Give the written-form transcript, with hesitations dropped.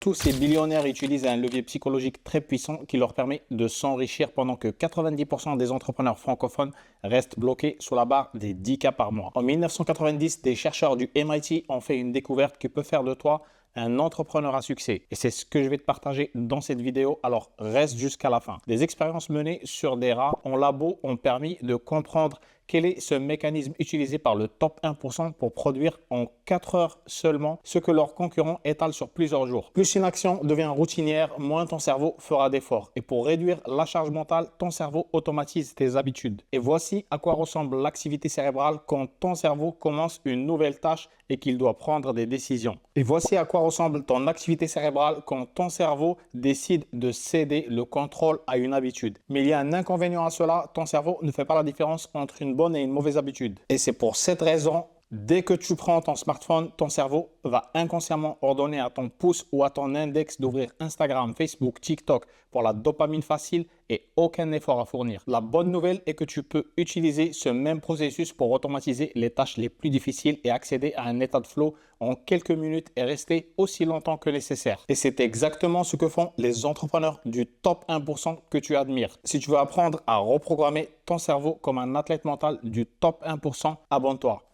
Tous ces billionnaires utilisent un levier psychologique très puissant qui leur permet de s'enrichir pendant que 90% des entrepreneurs francophones restent bloqués sous la barre des 10K par mois. En 1990, des chercheurs du MIT ont fait une découverte qui peut faire de toi un entrepreneur à succès. Et c'est ce que je vais te partager dans cette vidéo, alors reste jusqu'à la fin. Des expériences menées sur des rats en labo ont permis de comprendre quel est ce mécanisme utilisé par le top 1% pour produire en 4 heures seulement ce que leurs concurrents étalent sur plusieurs jours. Plus une action devient routinière, moins ton cerveau fera d'efforts. Et pour réduire la charge mentale, ton cerveau automatise tes habitudes. Et voici à quoi ressemble l'activité cérébrale quand ton cerveau commence une nouvelle tâche et qu'il doit prendre des décisions. Et voici à quoi ressemble ton activité cérébrale quand ton cerveau décide de céder le contrôle à une habitude. Mais il y a un inconvénient à cela, ton cerveau ne fait pas la différence entre une bonne et une mauvaise habitude. Et c'est pour cette raison, dès que tu prends ton smartphone, ton cerveau va inconsciemment ordonner à ton pouce ou à ton index d'ouvrir Instagram, Facebook, TikTok pour la dopamine facile et aucun effort à fournir. La bonne nouvelle est que tu peux utiliser ce même processus pour automatiser les tâches les plus difficiles et accéder à un état de flow en quelques minutes et rester aussi longtemps que nécessaire. Et c'est exactement ce que font les entrepreneurs du top 1% que tu admires. Si tu veux apprendre à reprogrammer ton cerveau comme un athlète mental du top 1%, abonne-toi.